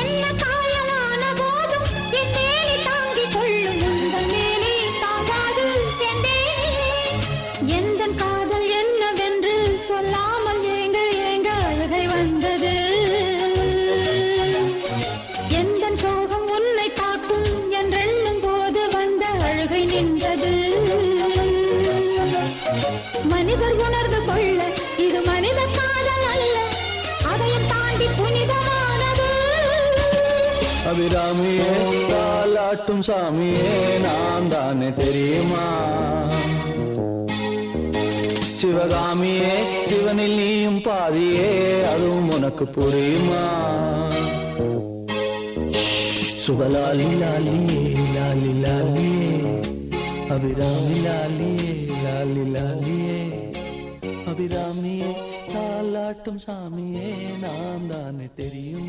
என்ன காயலான போதும் என் மேனி தாங்கிக் கொள்ளும் உங்கள் மேனி தாங்காது சென்றேனே. எந்தன் காதல் என்னவென்று சொல்லாமல் ஏங்க ஏங்க அழுகை வந்தது. எந்தன் சோகம் உன்னை தாக்கும் என்றெண்ணும் போது வந்த அழுகை நின்றது. மனிதர் உணர்ந்து கொள்ள இது மனித காதல் அல்ல, அதையும் தாண்டி புனிதமானது. அபிராமியே தாலாட்டும் சாமியே நான் தானே தெரியுமா? சிவகாமியே சிவனில் நீயும் பாதியே அதுவும் உனக்கு புரியுமா? சுபலாலி லாலியே லாலி லாலியே அபிராமி லாலியே லாலி லாலியே அபிராமியே தாலாட்டும் சாமியே நான் தானே தெரியுமா?